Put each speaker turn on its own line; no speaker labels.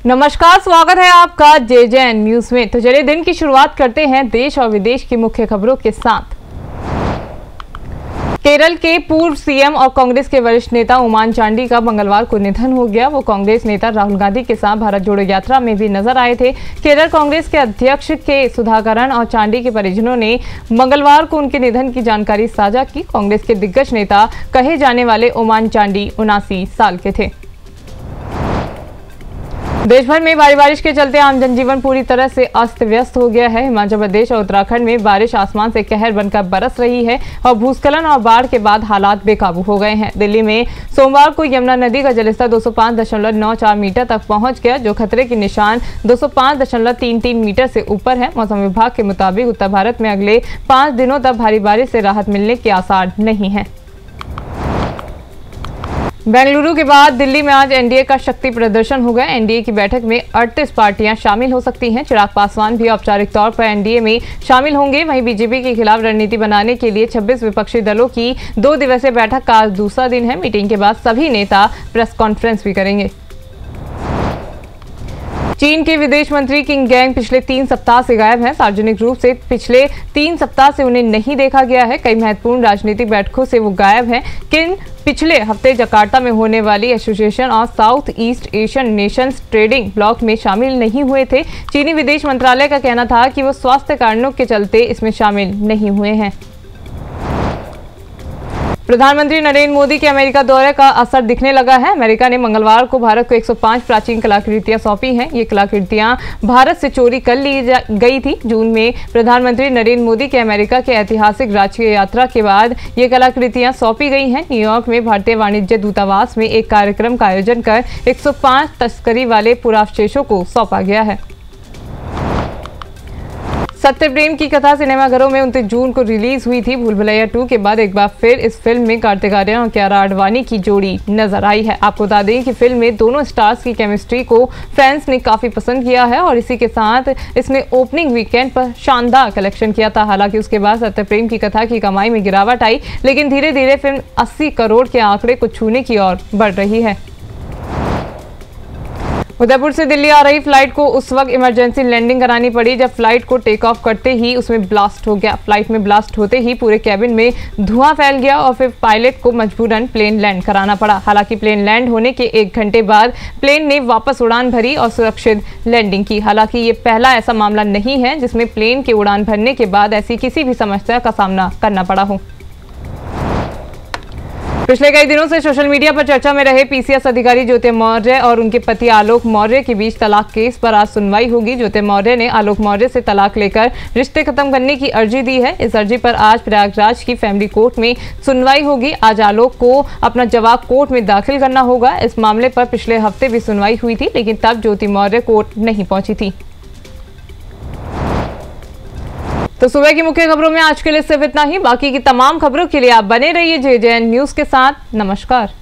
नमस्कार, स्वागत है आपका JJN न्यूज में। तो चलिए दिन की शुरुआत करते हैं देश और विदेश की मुख्य खबरों के साथ। केरल के पूर्व सीएम और कांग्रेस के वरिष्ठ नेता ओमान चांडी का मंगलवार को निधन हो गया। वो कांग्रेस नेता राहुल गांधी के साथ भारत जोड़ो यात्रा में भी नजर आए थे। केरल कांग्रेस के अध्यक्ष के सुधाकरन और चांडी के परिजनों ने मंगलवार को उनके निधन की जानकारी साझा की। कांग्रेस के दिग्गज नेता कहे जाने वाले ओमान चांडी 79 साल के थे। देश भर में भारी बारिश के चलते आम जनजीवन पूरी तरह से अस्त व्यस्त हो गया है। हिमाचल प्रदेश और उत्तराखंड में बारिश आसमान से कहर बनकर बरस रही है और भूस्खलन और बाढ़ के बाद हालात बेकाबू हो गए हैं। दिल्ली में सोमवार को यमुना नदी का जलस्तर 205.94 मीटर तक पहुंच गया, जो खतरे के निशान 205.33 मीटर से ऊपर है। मौसम विभाग के मुताबिक उत्तर भारत में अगले 5 दिनों तक भारी बारिश से राहत मिलने के आसार नहीं है। बेंगलुरु के बाद दिल्ली में आज एनडीए का शक्ति प्रदर्शन होगा। एनडीए की बैठक में 38 पार्टियां शामिल हो सकती हैं। चिराग पासवान भी औपचारिक तौर पर एनडीए में शामिल होंगे। वहीं बीजेपी के खिलाफ रणनीति बनाने के लिए 26 विपक्षी दलों की 2 दिवसीय बैठक का आज दूसरा दिन है। मीटिंग के बाद सभी नेता प्रेस कॉन्फ्रेंस भी करेंगे। चीन के विदेश मंत्री किंग गैंग पिछले 3 सप्ताह से गायब हैं। सार्वजनिक रूप से पिछले 3 सप्ताह से उन्हें नहीं देखा गया है। कई महत्वपूर्ण राजनीतिक बैठकों से वो गायब हैं। किंग पिछले हफ्ते जकार्ता में होने वाली association of south east Asian Nations trading block में शामिल नहीं हुए थे। चीनी विदेश मंत्रालय का कहना था कि वो स्वास्थ्य कारणों के चलते इसमें शामिल नहीं हुए हैं। प्रधानमंत्री नरेंद्र मोदी के अमेरिका दौरे का असर दिखने लगा है। अमेरिका ने मंगलवार को भारत को 105 प्राचीन कलाकृतियां सौंपी हैं। ये कलाकृतियां भारत से चोरी कर ली गई थी। जून में प्रधानमंत्री नरेंद्र मोदी के अमेरिका के ऐतिहासिक राजकीय यात्रा के बाद ये कलाकृतियां सौंपी गई हैं। न्यूयॉर्क में भारतीय वाणिज्य दूतावास में एक कार्यक्रम का आयोजन कर 105 तस्करी वाले पुरावशेषों को सौंपा गया है। सत्य प्रेम की कथा सिनेमाघरों में 29 जून को रिलीज हुई थी। भूल भुलैया 2 के बाद एक बार फिर इस फिल्म में कार्तिक आर्यन और कियारा आडवाणी की जोड़ी नजर आई है। आपको बता दें कि फिल्म में दोनों स्टार्स की केमिस्ट्री को फैंस ने काफी पसंद किया है और इसी के साथ इसने ओपनिंग वीकेंड पर शानदार कलेक्शन किया था। हालांकि उसके बाद सत्य प्रेम की कथा की कमाई में गिरावट आई, लेकिन धीरे धीरे फिल्म 80 करोड़ के आंकड़े को छूने की ओर बढ़ रही है। उदयपुर से दिल्ली आ रही फ्लाइट को उस वक्त इमरजेंसी लैंडिंग करानी पड़ी जब फ्लाइट को टेक ऑफ करते ही उसमें ब्लास्ट हो गया। फ्लाइट में ब्लास्ट होते ही पूरे कैबिन में धुआं फैल गया और फिर पायलट को मजबूरन प्लेन लैंड कराना पड़ा। हालांकि प्लेन लैंड होने के 1 घंटे बाद प्लेन ने वापस उड़ान भरी और सुरक्षित लैंडिंग की। हालांकि ये पहला ऐसा मामला नहीं है जिसमें प्लेन के उड़ान भरने के बाद ऐसी किसी भी समस्या का सामना करना पड़ा हो। पिछले कई दिनों से सोशल मीडिया पर चर्चा में रहे पीसीएस अधिकारी ज्योति मौर्य और उनके पति आलोक मौर्य के बीच तलाक केस पर आज सुनवाई होगी। ज्योति मौर्य ने आलोक मौर्य से तलाक लेकर रिश्ते खत्म करने की अर्जी दी है। इस अर्जी पर आज प्रयागराज की फैमिली कोर्ट में सुनवाई होगी। आज आलोक को अपना जवाब कोर्ट में दाखिल करना होगा। इस मामले पर पिछले हफ्ते भी सुनवाई हुई थी, लेकिन तब ज्योति मौर्य कोर्ट नहीं पहुंची थी। तो सुबह की मुख्य खबरों में आज के लिए सिर्फ इतना ही। बाकी की तमाम खबरों के लिए आप बने रहिए JJN न्यूज के साथ। नमस्कार।